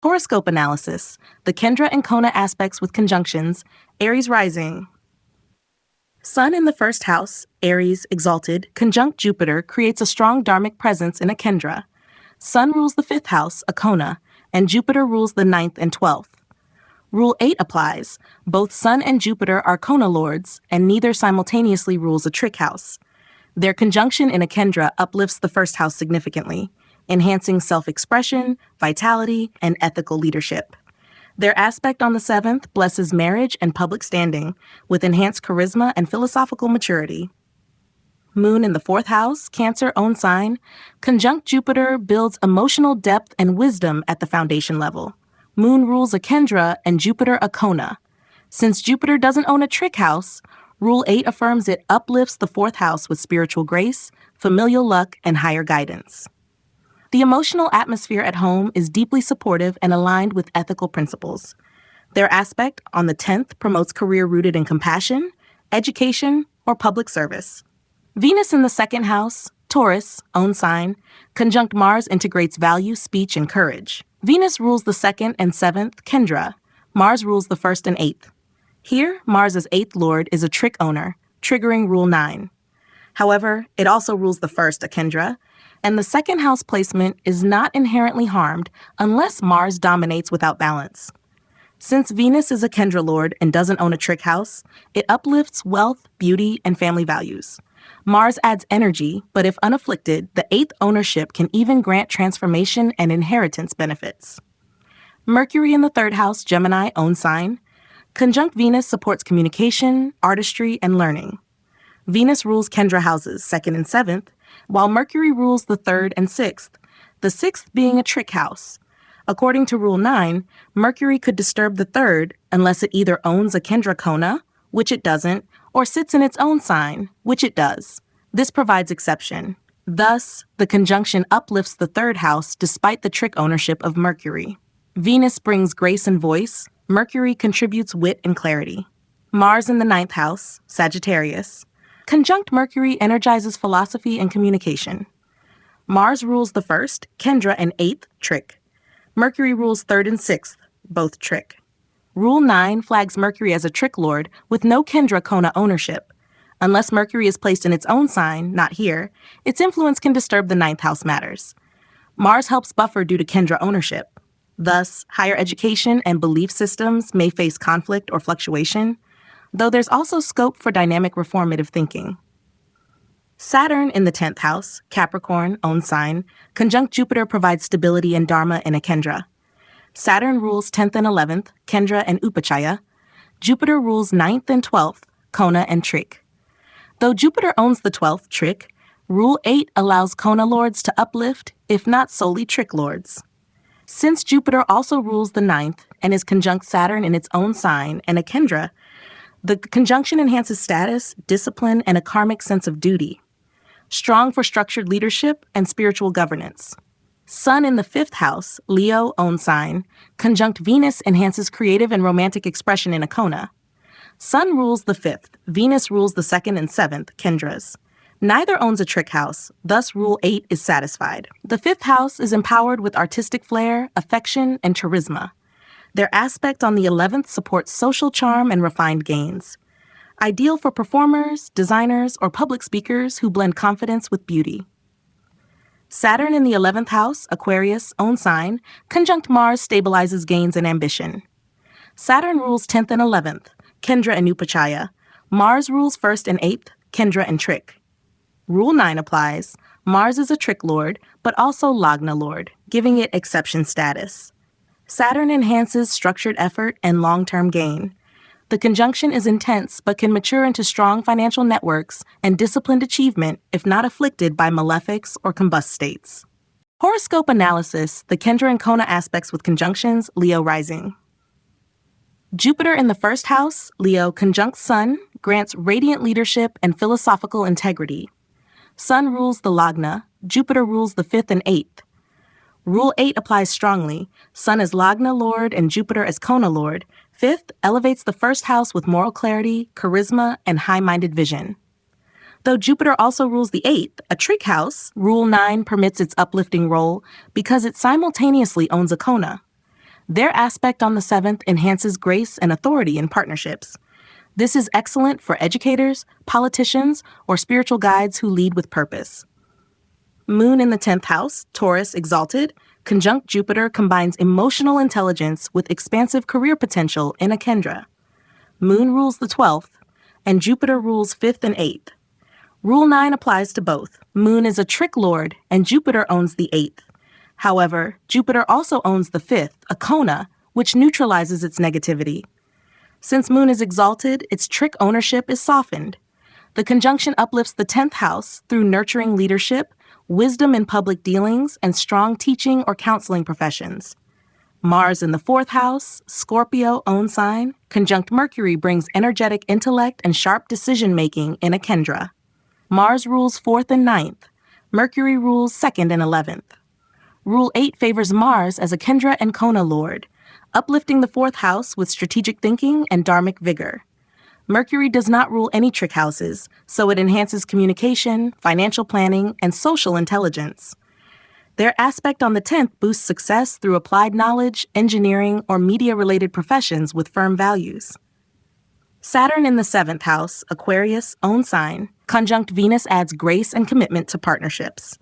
Horoscope analysis, the Kendra and Kona aspects with conjunctions, Aries Rising. Sun in the first house, Aries, exalted, conjunct Jupiter creates a strong dharmic presence in a Kendra. Sun rules the fifth house, a Kona, and Jupiter rules the ninth and 12th. Rule 8 applies. Both Sun and Jupiter are Kona lords, and neither simultaneously rules a trick house. Their conjunction in a Kendra uplifts the first house significantly, enhancing self-expression, vitality, and ethical leadership. Their aspect on the 7th blesses marriage and public standing, with enhanced charisma and philosophical maturity. Moon in the 4th house, Cancer own sign, conjunct Jupiter builds emotional depth and wisdom at the foundation level. Moon rules a Kendra and Jupiter a Kona. Since Jupiter doesn't own a trick house, Rule 8 affirms it uplifts the 4th house with spiritual grace, familial luck, and higher guidance. The emotional atmosphere at home is deeply supportive and aligned with ethical principles. Their aspect on the 10th promotes career rooted in compassion, education, or public service. Venus in the 2nd house, Taurus, own sign, conjunct Mars integrates value, speech, and courage. Venus rules the 2nd and 7th, Kendra. Mars rules the 1st and 8th. Here, Mars' 8th lord is a trick owner, triggering Rule 9. However, it also rules the 1st, a Kendra, and the 2nd house placement is not inherently harmed unless Mars dominates without balance. Since Venus is a Kendra lord and doesn't own a trick house, it uplifts wealth, beauty, and family values. Mars adds energy, but if unafflicted, the 8th ownership can even grant transformation and inheritance benefits. Mercury in the 3rd house, Gemini, own sign. Conjunct Venus supports communication, artistry, and learning. Venus rules Kendra houses, 2nd and 7th, while Mercury rules the 3rd and 6th, the 6th being a trick house. According to Rule 9, Mercury could disturb the 3rd unless it either owns a Kendra Kona, which it doesn't, or sits in its own sign, which it does. This provides exception. Thus, the conjunction uplifts the 3rd house despite the trick ownership of Mercury. Venus brings grace and voice. Mercury contributes wit and clarity. Mars in the 9th house, Sagittarius. Conjunct Mercury energizes philosophy and communication. Mars rules the 1st, Kendra, and 8th, trick. Mercury rules 3rd and 6th, both trick. Rule 9 flags Mercury as a trick lord with no Kendra Kona ownership. Unless Mercury is placed in its own sign, not here, its influence can disturb the 9th house matters. Mars helps buffer due to Kendra ownership. Thus, higher education and belief systems may face conflict or fluctuation, though there's also scope for dynamic reformative thinking. Saturn in the 10th house, Capricorn, own sign, conjunct Jupiter provides stability and dharma in a Kendra. Saturn rules 10th and 11th, Kendra and Upachaya. Jupiter rules 9th and 12th, Kona and Trick. Though Jupiter owns the 12th, Trick, Rule 8 allows Kona lords to uplift, if not solely Trick lords. Since Jupiter also rules the 9th and is conjunct Saturn in its own sign and a Kendra, the conjunction enhances status, discipline, and a karmic sense of duty. Strong for structured leadership and spiritual governance. Sun in the 5th house, Leo, own sign, conjunct Venus enhances creative and romantic expression in a Kona. Sun rules the 5th, Venus rules the 2nd and 7th, Kendras. Neither owns a trick house, thus Rule 8 is satisfied. The 5th house is empowered with artistic flair, affection, and charisma. Their aspect on the 11th supports social charm and refined gains. Ideal for performers, designers, or public speakers who blend confidence with beauty. Saturn in the 11th house, Aquarius, own sign, conjunct Mars stabilizes gains and ambition. Saturn rules 10th and 11th, Kendra and Upachaya. Mars rules 1st and 8th, Kendra and Trick. Rule 9 applies. Mars is a trick lord, but also Lagna lord, giving it exception status. Saturn enhances structured effort and long-term gain. The conjunction is intense but can mature into strong financial networks and disciplined achievement if not afflicted by malefics or combust states. Horoscope analysis, the Kendra and Kona aspects with conjunctions, Leo rising. Jupiter in the 1st house, Leo, conjunct Sun, grants radiant leadership and philosophical integrity. Sun rules the Lagna, Jupiter rules the 5th and 8th. Rule 8 applies strongly. Sun as Lagna lord and Jupiter as Kona lord. 5th elevates the 1st house with moral clarity, charisma, and high-minded vision. Though Jupiter also rules the 8th, a trick house, Rule 9 permits its uplifting role because it simultaneously owns a Kona. Their aspect on the 7th enhances grace and authority in partnerships. This is excellent for educators, politicians, or spiritual guides who lead with purpose. Moon in the 10th house, Taurus exalted, conjunct Jupiter combines emotional intelligence with expansive career potential in a Kendra. Moon rules the 12th, and Jupiter rules 5th and 8th. Rule 9 applies to both. Moon is a trick lord, and Jupiter owns the 8th. However, Jupiter also owns the 5th, a Kona, which neutralizes its negativity. Since Moon is exalted, its trick ownership is softened. The conjunction uplifts the 10th house through nurturing leadership, wisdom in public dealings, and strong teaching or counseling professions. Mars in the 4th house, Scorpio own sign, conjunct Mercury brings energetic intellect and sharp decision-making in a Kendra. Mars rules 4th and 9th. Mercury rules 2nd and 11th. Rule 8 favors Mars as a Kendra and Kona lord, uplifting the 4th house with strategic thinking and dharmic vigor. Mercury does not rule any trick houses, so it enhances communication, financial planning, and social intelligence. Their aspect on the 10th boosts success through applied knowledge, engineering, or media-related professions with firm values. Saturn in the 7th house, Aquarius, own sign, conjunct Venus adds grace and commitment to partnerships.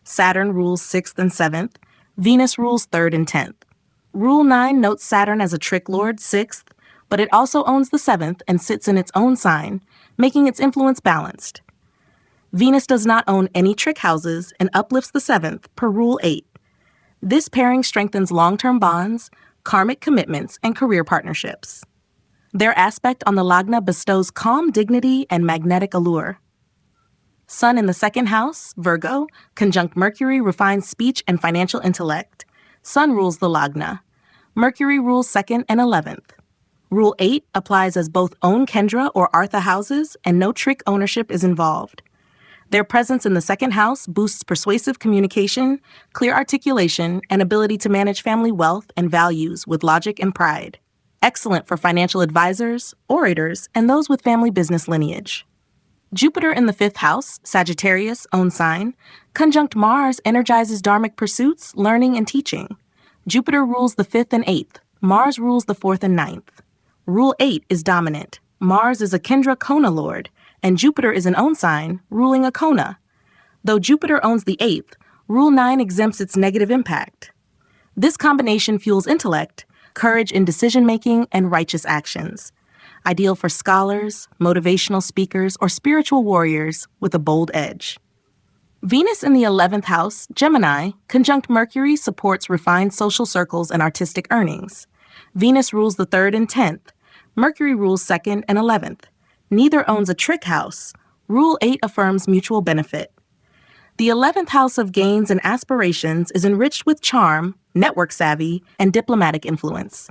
Saturn rules 6th and 7th. Venus rules 3rd and 10th. Rule 9 notes Saturn as a trick lord, 6th, but it also owns the 7th and sits in its own sign, making its influence balanced. Venus does not own any trick houses and uplifts the 7th per Rule 8. This pairing strengthens long-term bonds, karmic commitments, and career partnerships. Their aspect on the Lagna bestows calm dignity and magnetic allure. Sun in the 2nd house, Virgo, conjunct Mercury refines speech and financial intellect. Sun rules the Lagna. Mercury rules 2nd and 11th. Rule 8 applies as both own Kendra or Artha houses, and no trick ownership is involved. Their presence in the 2nd house boosts persuasive communication, clear articulation, and ability to manage family wealth and values with logic and pride. Excellent for financial advisors, orators, and those with family business lineage. Jupiter in the 5th house, Sagittarius, own sign, conjunct Mars energizes dharmic pursuits, learning, and teaching. Jupiter rules the 5th and 8th. Mars rules the 4th and 9th. Rule 8 is dominant. Mars is a Kendra Kona lord, and Jupiter is an own sign, ruling a Kona. Though Jupiter owns the 8th, Rule 9 exempts its negative impact. This combination fuels intellect, courage in decision-making, and righteous actions. Ideal for scholars, motivational speakers, or spiritual warriors with a bold edge. Venus in the 11th house, Gemini, conjunct Mercury supports refined social circles and artistic earnings. Venus rules the 3rd and 10th. Mercury rules 2nd and 11th. Neither owns a trick house. Rule 8 affirms mutual benefit. The 11th house of gains and aspirations is enriched with charm, network savvy, and diplomatic influence.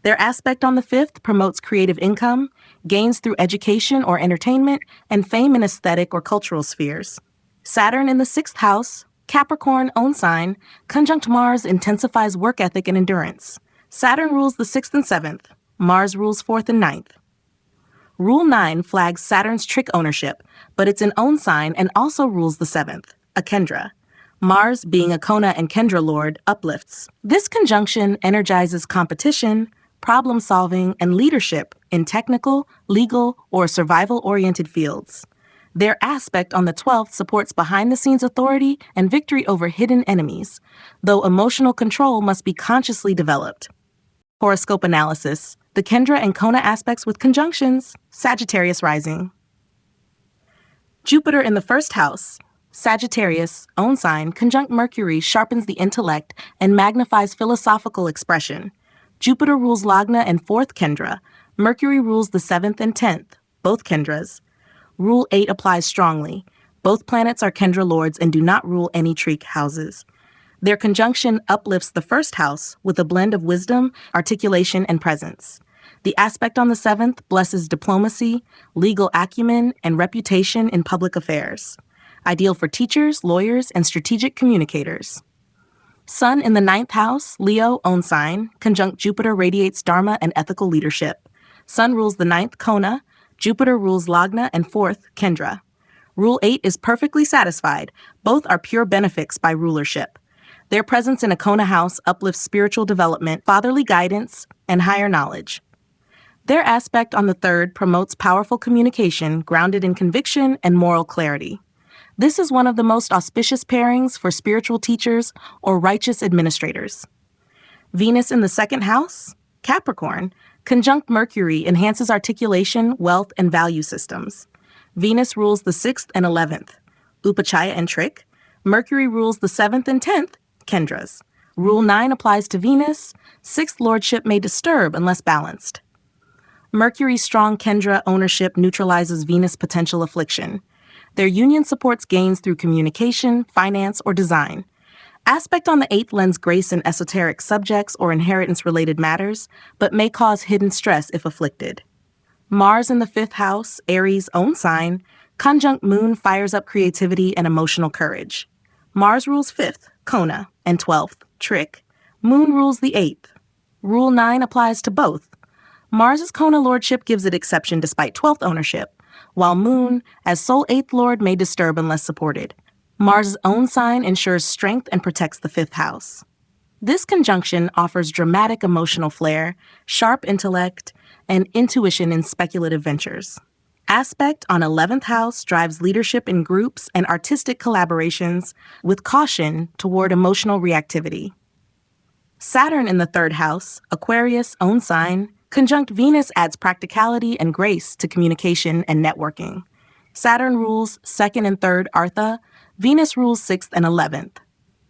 Their aspect on the 5th promotes creative income, gains through education or entertainment, and fame in aesthetic or cultural spheres. Saturn in the 6th house, Capricorn own sign, conjunct Mars intensifies work ethic and endurance. Saturn rules the 6th and 7th. Mars rules 4th and 9th. Rule 9 flags Saturn's trick ownership, but it's an own sign and also rules the 7th, a Kendra. Mars, being a Kona and Kendra lord, uplifts. This conjunction energizes competition, problem-solving, and leadership in technical, legal, or survival-oriented fields. Their aspect on the 12th supports behind-the-scenes authority and victory over hidden enemies, though emotional control must be consciously developed. Horoscope analysis. The Kendra and Kona aspects with conjunctions. Sagittarius Rising. Jupiter in the 1st house. Sagittarius, own sign, conjunct Mercury sharpens the intellect and magnifies philosophical expression. Jupiter rules Lagna and 4th Kendra. Mercury rules the 7th and 10th, both Kendras. Rule 8 applies strongly. Both planets are Kendra lords and do not rule any trick houses. Their conjunction uplifts the 1st house with a blend of wisdom, articulation, and presence. The aspect on the 7th blesses diplomacy, legal acumen, and reputation in public affairs. Ideal for teachers, lawyers, and strategic communicators. Sun in the 9th house, Leo, own sign, conjunct Jupiter radiates dharma and ethical leadership. Sun rules the 9th Kona, Jupiter rules Lagna and 4th Kendra. Rule 8 is perfectly satisfied. Both are pure benefics by rulership. Their presence in a Kona house uplifts spiritual development, fatherly guidance, and higher knowledge. Their aspect on the third promotes powerful communication grounded in conviction and moral clarity. This is one of the most auspicious pairings for spiritual teachers or righteous administrators. Venus in the second house, Capricorn, conjunct Mercury enhances articulation, wealth, and value systems. Venus rules the 6th and 11th, Upachaya and Trick. Mercury rules the 7th and 10th, Kendras. Rule 9 applies to Venus. 6th lordship may disturb unless balanced. Mercury's strong Kendra ownership neutralizes Venus' potential affliction. Their union supports gains through communication, finance, or design. Aspect on the 8th lends grace in esoteric subjects or inheritance-related matters, but may cause hidden stress if afflicted. Mars in the 5th house, Aries' own sign, conjunct Moon fires up creativity and emotional courage. Mars rules 5th, Kona, and 12th, Trick. Moon rules the 8th. Rule 9 applies to both. Mars's Kona lordship gives it exception despite 12th ownership, while Moon, as sole 8th lord, may disturb unless supported. Mars' own sign ensures strength and protects the 5th house. This conjunction offers dramatic emotional flair, sharp intellect, and intuition in speculative ventures. Aspect on 11th house drives leadership in groups and artistic collaborations with caution toward emotional reactivity. Saturn in the 3rd house, Aquarius' own sign, conjunct Venus adds practicality and grace to communication and networking. Saturn rules 2nd and 3rd Artha, Venus rules 6th and 11th.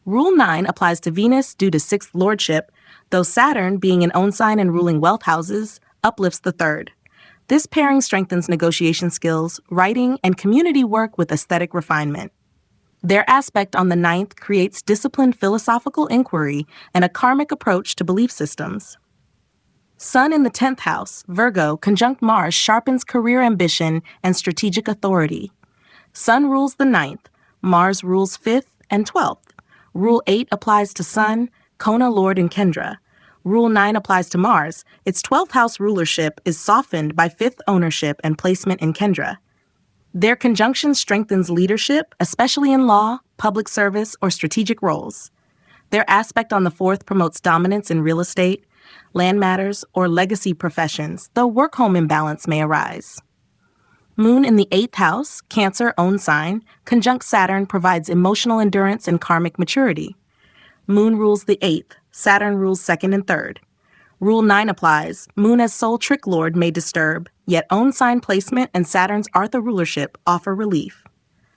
Rule 9 applies to Venus due to 6th lordship, though Saturn, being an own sign and ruling wealth houses, uplifts the 3rd. This pairing strengthens negotiation skills, writing, and community work with aesthetic refinement. Their aspect on the 9th creates disciplined philosophical inquiry and a karmic approach to belief systems. Sun in the 10th house, Virgo, conjunct Mars sharpens career ambition and strategic authority. Sun rules the 9th, Mars rules 5th and 12th. Rule 8 applies to Sun, Kona, Lord, and Kendra. Rule 9 applies to Mars. Its 12th house rulership is softened by 5th ownership and placement in Kendra. Their conjunction strengthens leadership, especially in law, public service, or strategic roles. Their aspect on the 4th promotes dominance in real estate, land matters, or legacy professions, though work-home imbalance may arise. Moon in the 8th house, Cancer own sign, conjunct Saturn provides emotional endurance and karmic maturity. Moon rules the 8th, Saturn rules 2nd and 3rd. Rule 9 applies. Moon as sole trick lord may disturb, yet own sign placement and Saturn's Artha rulership offer relief.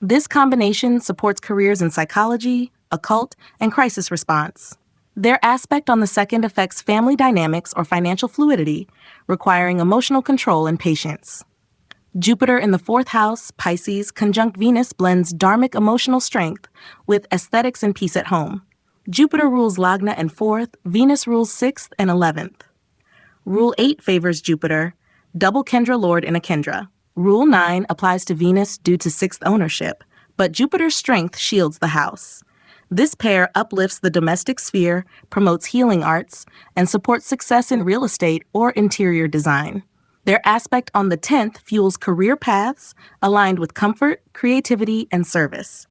This combination supports careers in psychology, occult, and crisis response. Their aspect on the 2nd affects family dynamics or financial fluidity, requiring emotional control and patience. Jupiter in the 4th house, Pisces, conjunct Venus blends dharmic emotional strength with aesthetics and peace at home. Jupiter rules Lagna and 4th, Venus rules 6th and 11th. Rule 8 favors Jupiter, double Kendra Lord in a Kendra. Rule 9 applies to Venus due to 6th ownership, but Jupiter's strength shields the house. This pair uplifts the domestic sphere, promotes healing arts, and supports success in real estate or interior design. Their aspect on the 10th fuels career paths aligned with comfort, creativity, and service.